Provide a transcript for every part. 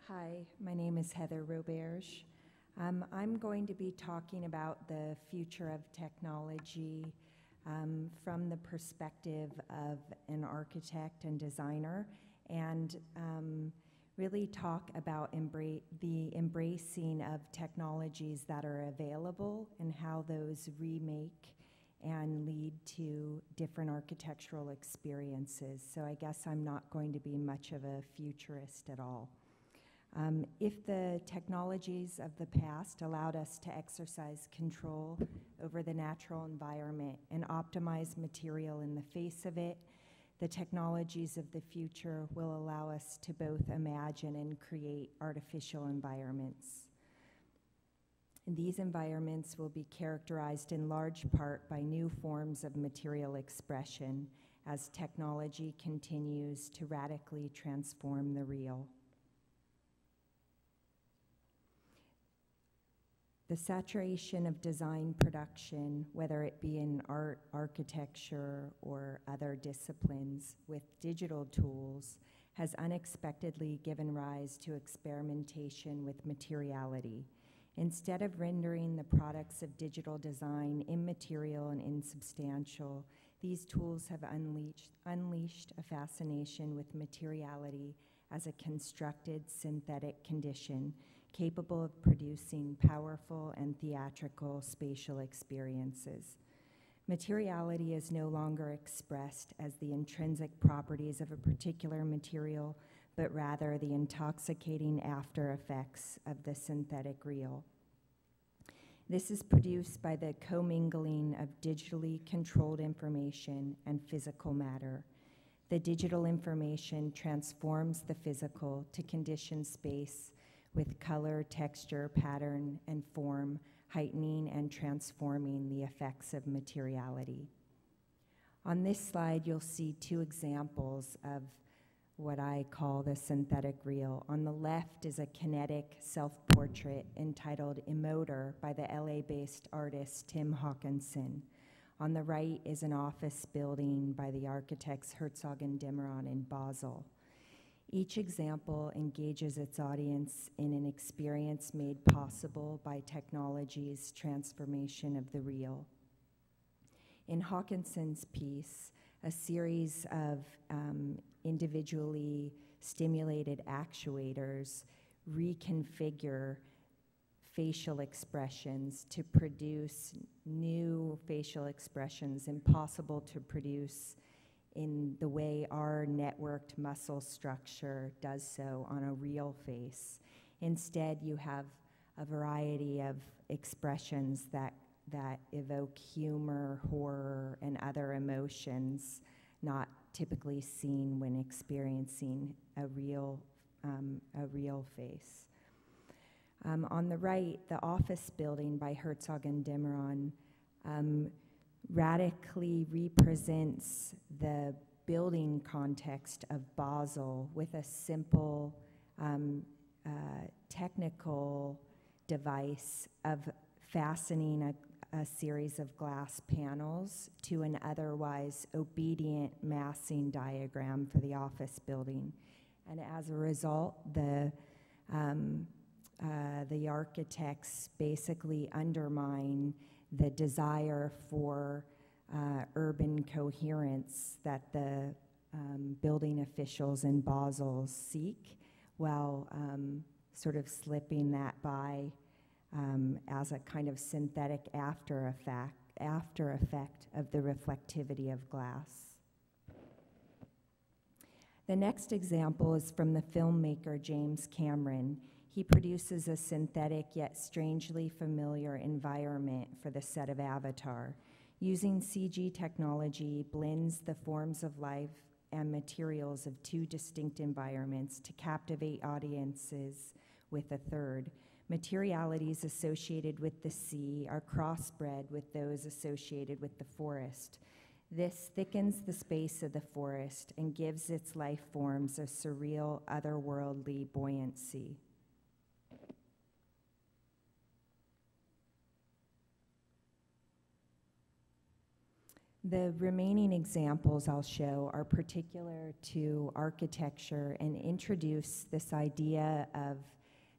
Hi, my name is Heather Roberge. I'm going to be talking about the future of technology from the perspective of an architect and designer, and really talk about the embracing of technologies that are available and how those remake and lead to different architectural experiences. So I guess I'm not going to be much of a futurist at all. If the technologies of the past allowed us to exercise control over the natural environment and optimize material in the face of it, the technologies of the future will allow us to both imagine and create artificial environments. And these environments will be characterized in large part by new forms of material expression as technology continues to radically transform the real. The saturation of design production, whether it be in art, architecture, or other disciplines with digital tools, has unexpectedly given rise to experimentation with materiality. Instead of rendering the products of digital design immaterial and insubstantial, these tools have unleashed a fascination with materiality as a constructed synthetic condition, capable of producing powerful and theatrical spatial experiences. Materiality is no longer expressed as the intrinsic properties of a particular material, but rather the intoxicating after effects of the synthetic real. This is produced by the commingling of digitally controlled information and physical matter. The digital information transforms the physical to condition space with color, texture, pattern, and form, heightening and transforming the effects of materiality. On this slide, you'll see two examples of what I call the synthetic real. On the left is a kinetic self-portrait entitled Emoter by the LA-based artist Tim Hawkinson. On the right is an office building by the architects Herzog and Demeron in Basel. Each example engages its audience in an experience made possible by technology's transformation of the real. In Hawkinson's piece, a series of individually stimulated actuators reconfigure facial expressions to produce new facial expressions impossible to produce in the way our networked muscle structure does so on a real face. Instead, you have a variety of expressions that evoke humor, horror, and other emotions not typically seen when experiencing a real face. On the right, the office building by Herzog and Demeron radically represents the building context of Basel with a simple technical device of fastening a series of glass panels to an otherwise obedient massing diagram for the office building. And as a result, the architects basically undermine the desire for urban coherence that the building officials in Basel seek, while sort of slipping that by as a kind of synthetic after effect of the reflectivity of glass. The next example is from the filmmaker James Cameron. He produces a synthetic yet strangely familiar environment for the set of Avatar. Using CG technology, blends the forms of life and materials of two distinct environments to captivate audiences with a third. Materialities associated with the sea are crossbred with those associated with the forest. This thickens the space of the forest and gives its life forms a surreal, otherworldly buoyancy. The remaining examples I'll show are particular to architecture and introduce this idea of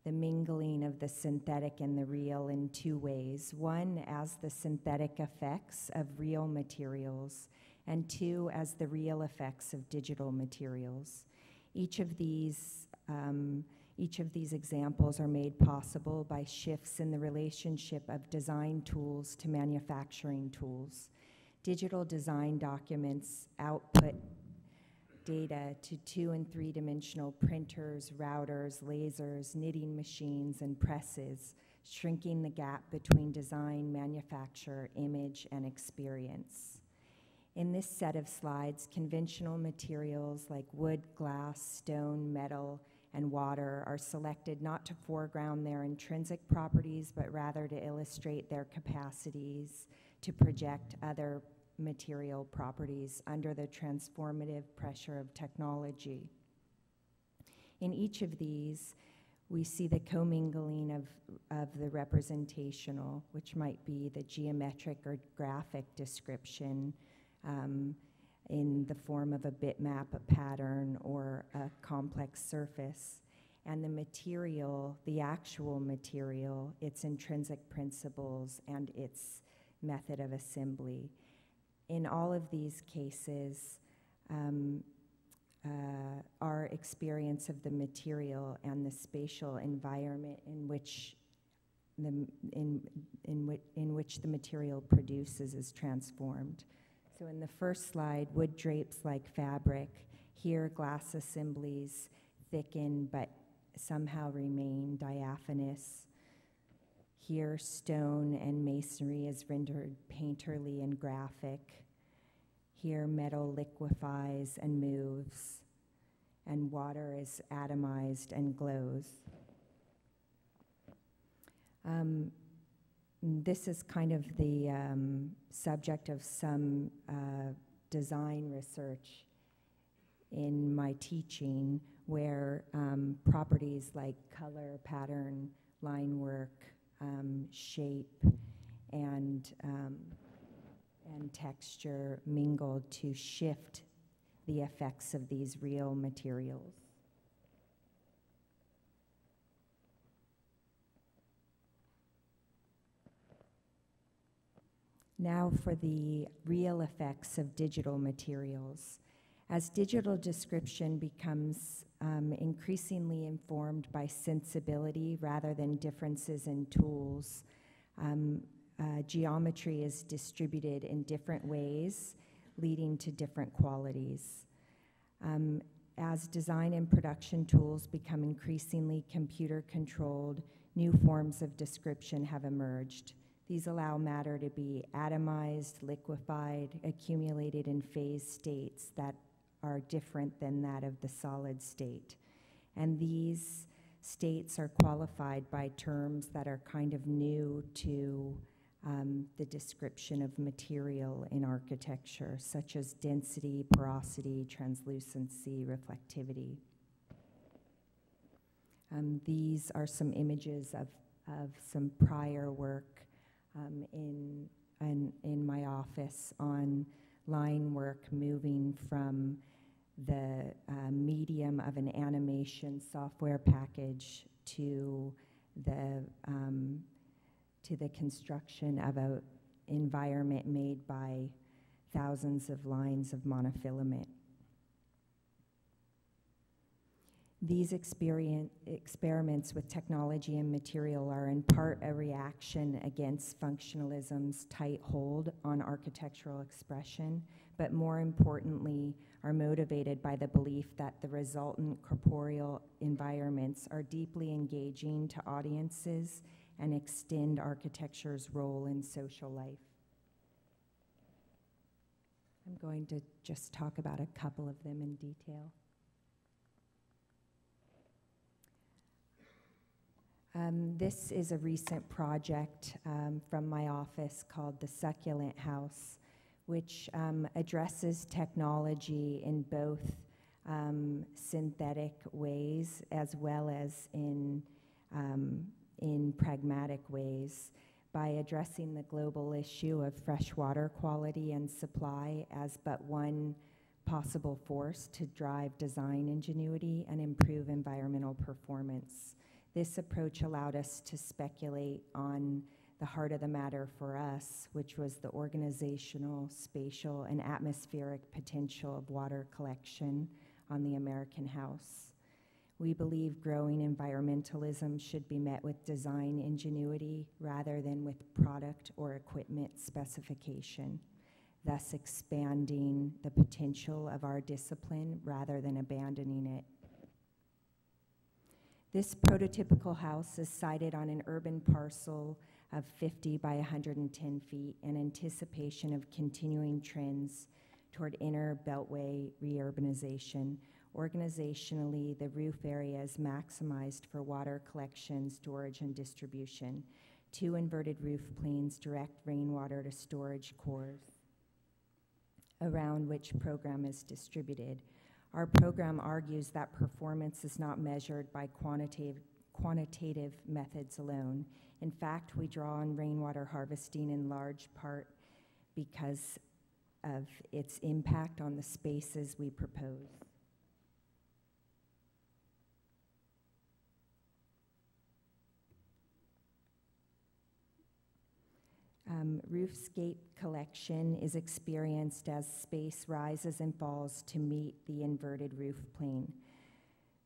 the mingling of the synthetic and the real in two ways. One, as the synthetic effects of real materials, and two, as the real effects of digital materials. Each of these examples are made possible by shifts in the relationship of design tools to manufacturing tools. Digital design documents output data to 2- and 3-dimensional printers, routers, lasers, knitting machines, and presses, shrinking the gap between design, manufacture, image, and experience. In this set of slides, conventional materials like wood, glass, stone, metal, and water are selected not to foreground their intrinsic properties, but rather to illustrate their capacities to project other material properties under the transformative pressure of technology. In each of these, we see the commingling of the representational, which might be the geometric or graphic description in the form of a bitmap, a pattern, or a complex surface, and the material, the actual material, its intrinsic principles, and its method of assembly. In all of these cases, our experience of the material and the spatial environment in which the material produces is transformed. So in the first slide, wood drapes like fabric. Here, glass assemblies thicken but somehow remain diaphanous. Here, stone and masonry is rendered painterly and graphic. Here, metal liquefies and moves, and water is atomized and glows. This is kind of the subject of some design research in my teaching, where properties like color, pattern, line work, shape, and texture mingled to shift the effects of these real materials. Now for the real effects of digital materials. As digital description becomes increasingly informed by sensibility rather than differences in tools, geometry is distributed in different ways, leading to different qualities. As design and production tools become increasingly computer-controlled, new forms of description have emerged. These allow matter to be atomized, liquefied, accumulated in phase states that are different than that of the solid state. And these states are qualified by terms that are kind of new to the description of material in architecture, such as density, porosity, translucency, reflectivity. These are some images of some prior work in my office on line work, moving from the medium of an animation software package to the construction of an environment made by thousands of lines of monofilament. These experiments with technology and material are in part a reaction against functionalism's tight hold on architectural expression, but more importantly, are motivated by the belief that the resultant corporeal environments are deeply engaging to audiences and extend architecture's role in social life. I'm going to just talk about a couple of them in detail. This is a recent project from my office called the Succulent House, which addresses technology in both synthetic ways as well as in pragmatic ways by addressing the global issue of fresh water quality and supply as but one possible force to drive design ingenuity and improve environmental performance. This approach allowed us to speculate on the heart of the matter for us, which was the organizational, spatial, and atmospheric potential of water collection on the American house. We believe growing environmentalism should be met with design ingenuity rather than with product or equipment specification, thus expanding the potential of our discipline rather than abandoning it. This prototypical house is sited on an urban parcel of 50 by 110 feet in anticipation of continuing trends toward inner beltway reurbanization. Organizationally, the roof area is maximized for water collection, storage, and distribution. 2 inverted roof planes direct rainwater to storage cores around which program is distributed. Our program argues that performance is not measured by quantitative methods alone. In fact, we draw on rainwater harvesting in large part because of its impact on the spaces we propose. Roofscape collection is experienced as space rises and falls to meet the inverted roof plane.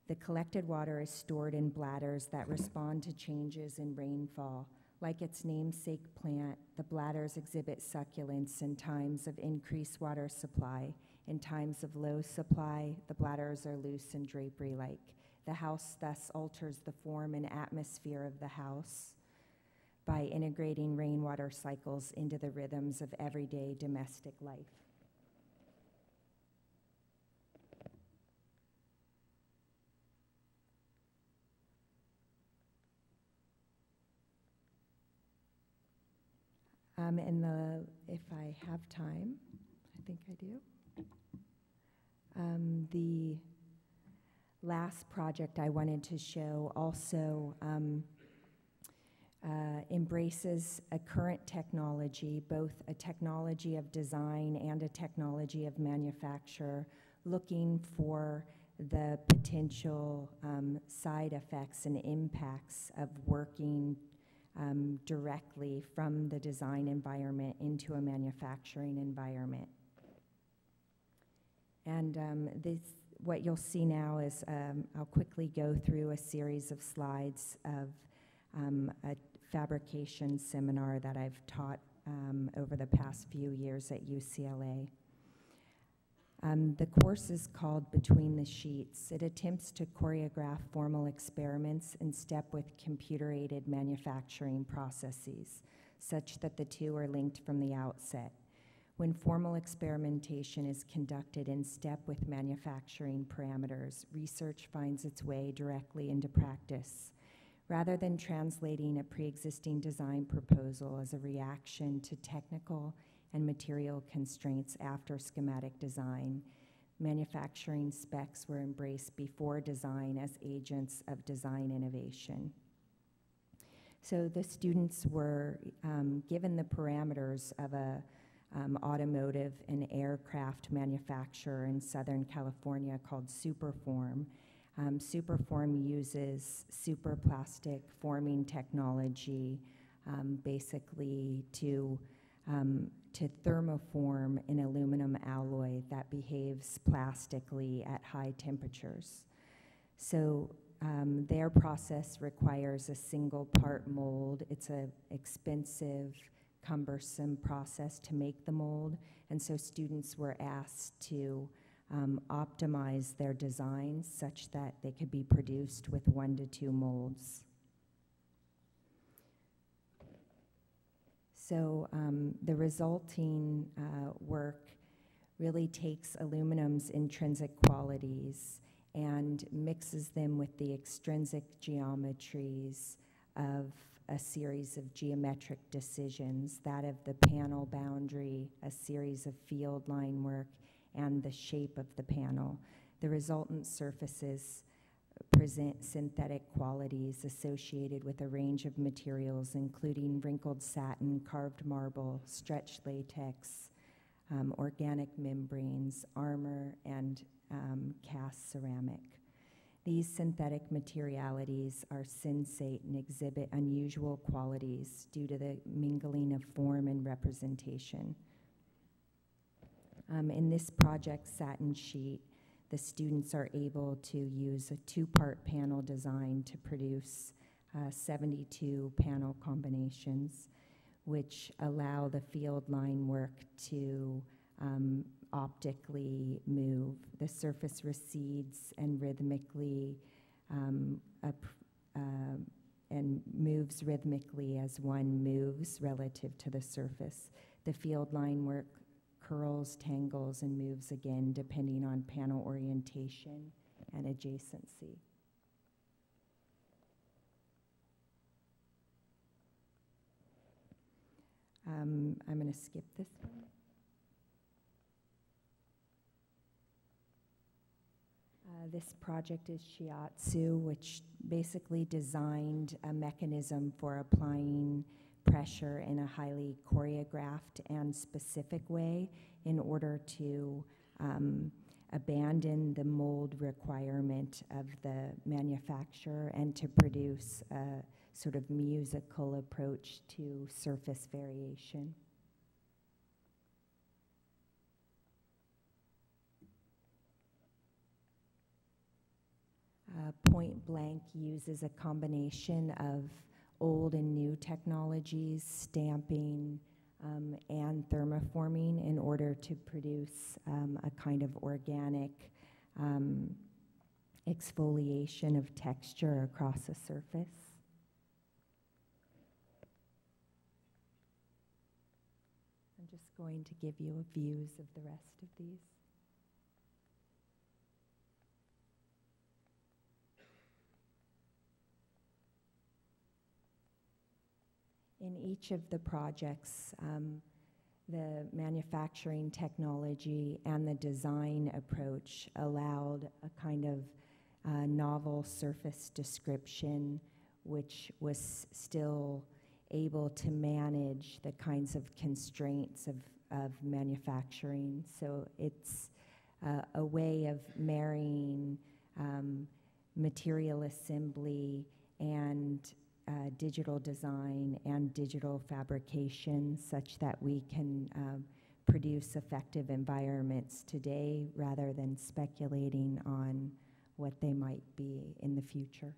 The collected water is stored in bladders that respond to changes in rainfall. Like its namesake plant, the bladders exhibit succulence in times of increased water supply. In times of low supply, the bladders are loose and drapery-like. The house thus alters the form and atmosphere of the house by integrating rainwater cycles into the rhythms of everyday domestic life. If I have time, I think I do. The last project I wanted to show also embraces a current technology, both a technology of design and a technology of manufacture, looking for the potential side effects and impacts of working directly from the design environment into a manufacturing environment. And what you'll see now is I'll quickly go through a series of slides of a fabrication seminar that I've taught over the past few years at UCLA. The course is called Between the Sheets. It attempts to choreograph formal experiments in step with computer-aided manufacturing processes, such that the two are linked from the outset. When formal experimentation is conducted in step with manufacturing parameters, research finds its way directly into practice. Rather than translating a pre-existing design proposal as a reaction to technical and material constraints after schematic design, manufacturing specs were embraced before design as agents of design innovation. So the students were given the parameters of a automotive and aircraft manufacturer in Southern California called Superform. Superform uses superplastic forming technology basically to thermoform an aluminum alloy that behaves plastically at high temperatures. So their process requires a single part mold. It's an expensive, cumbersome process to make the mold, and so students were asked to optimize their designs such that they could be produced with 1 to 2 molds. So the resulting work really takes aluminum's intrinsic qualities and mixes them with the extrinsic geometries of a series of geometric decisions, that of the panel boundary, a series of field line work, and the shape of the panel. The resultant surfaces present synthetic qualities associated with a range of materials, including wrinkled satin, carved marble, stretched latex, organic membranes, armor, and cast ceramic. These synthetic materialities are sensate and exhibit unusual qualities due to the mingling of form and representation. In this project satin sheet, the students are able to use a two-part panel design to produce 72 panel combinations, which allow the field line work to optically move. The surface recedes and rhythmically and moves rhythmically as one moves relative to the surface. The field line work curls, tangles, and moves again depending on panel orientation and adjacency. I'm going to skip this one. This project is shiatsu, which basically designed a mechanism for applying pressure in a highly choreographed and specific way in order to abandon the mold requirement of the manufacturer and to produce a sort of musical approach to surface variation. Point Blank uses a combination of old and new technologies, stamping and thermoforming in order to produce a kind of organic exfoliation of texture across a surface. I'm just going to give you views of the rest of these. In each of the projects, the manufacturing technology and the design approach allowed a kind of novel surface description, which was still able to manage the kinds of constraints of manufacturing. So it's a way of marrying material assembly and digital design and digital fabrication such that we can produce effective environments today rather than speculating on what they might be in the future.